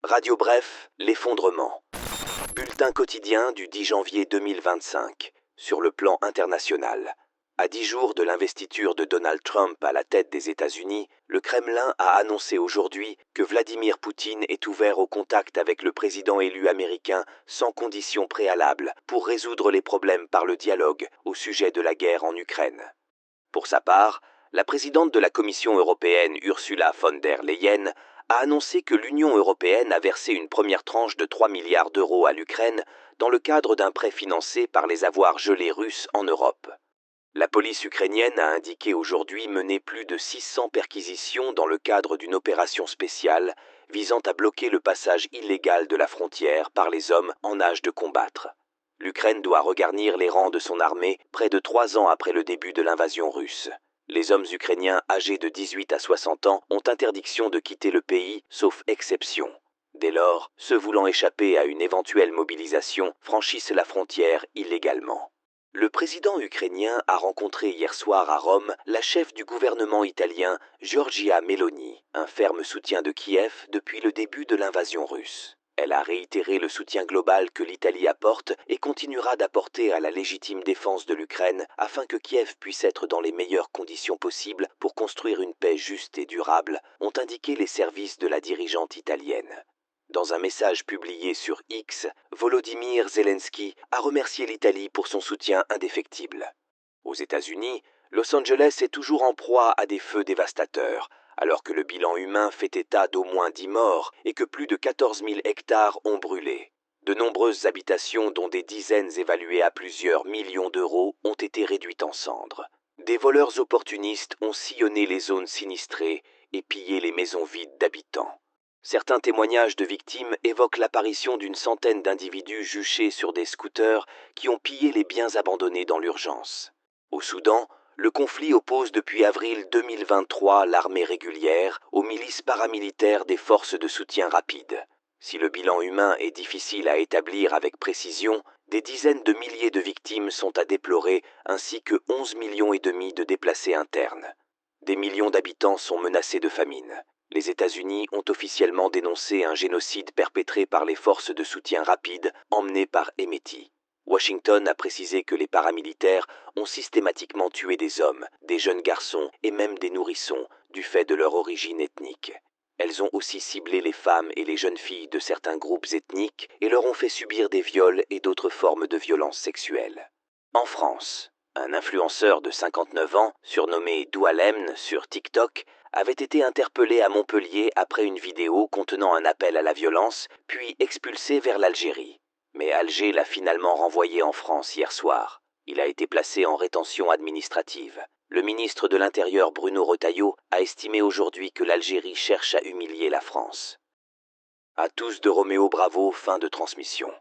Radio Bref, l'effondrement. Bulletin quotidien du 10 janvier 2025. Sur le plan international. À 10 jours de l'investiture de Donald Trump à la tête des États-Unis, le Kremlin a annoncé aujourd'hui que Vladimir Poutine est ouvert au contact avec le président élu américain sans conditions préalables pour résoudre les problèmes par le dialogue au sujet de la guerre en Ukraine. Pour sa part, la présidente de la Commission européenne Ursula von der Leyen a annoncé que l'Union européenne a versé une première tranche de 3 milliards d'euros à l'Ukraine dans le cadre d'un prêt financé par les avoirs gelés russes en Europe. La police ukrainienne a indiqué aujourd'hui mener plus de 600 perquisitions dans le cadre d'une opération spéciale visant à bloquer le passage illégal de la frontière par les hommes en âge de combattre. L'Ukraine doit regarnir les rangs de son armée près de 3 ans après le début de l'invasion russe. Les hommes ukrainiens âgés de 18 à 60 ans ont interdiction de quitter le pays, sauf exception. Dès lors, ceux voulant échapper à une éventuelle mobilisation franchissent la frontière illégalement. Le président ukrainien a rencontré hier soir à Rome la chef du gouvernement italien, Giorgia Meloni, un ferme soutien de Kiev depuis le début de l'invasion russe. Elle a réitéré le soutien global que l'Italie apporte et continuera d'apporter à la légitime défense de l'Ukraine afin que Kiev puisse être dans les meilleures conditions possibles pour construire une paix juste et durable, ont indiqué les services de la dirigeante italienne. Dans un message publié sur X, Volodymyr Zelensky a remercié l'Italie pour son soutien indéfectible. Aux États-Unis, Los Angeles est toujours en proie à des feux dévastateurs, alors que le bilan humain fait état d'au moins 10 morts et que plus de 14 000 hectares ont brûlé. De nombreuses habitations, dont des dizaines évaluées à plusieurs millions d'euros, ont été réduites en cendres. Des voleurs opportunistes ont sillonné les zones sinistrées et pillé les maisons vides d'habitants. Certains témoignages de victimes évoquent l'apparition d'une centaine d'individus juchés sur des scooters qui ont pillé les biens abandonnés dans l'urgence. Au Soudan, le conflit oppose depuis avril 2023 l'armée régulière aux milices paramilitaires des forces de soutien rapide. Si le bilan humain est difficile à établir avec précision, des dizaines de milliers de victimes sont à déplorer ainsi que 11,5 millions de déplacés internes. Des millions d'habitants sont menacés de famine. Les États-Unis ont officiellement dénoncé un génocide perpétré par les forces de soutien rapide emmenées par Hemeti. Washington a précisé que les paramilitaires ont systématiquement tué des hommes, des jeunes garçons et même des nourrissons du fait de leur origine ethnique. Elles ont aussi ciblé les femmes et les jeunes filles de certains groupes ethniques et leur ont fait subir des viols et d'autres formes de violences sexuelles. En France, un influenceur de 59 ans, surnommé Doualem sur TikTok, avait été interpellé à Montpellier après une vidéo contenant un appel à la violence, puis expulsé vers l'Algérie. Mais Alger l'a finalement renvoyé en France hier soir. Il a été placé en rétention administrative. Le ministre de l'Intérieur Bruno Retailleau a estimé aujourd'hui que l'Algérie cherche à humilier la France. À tous de Roméo Bravo, fin de transmission.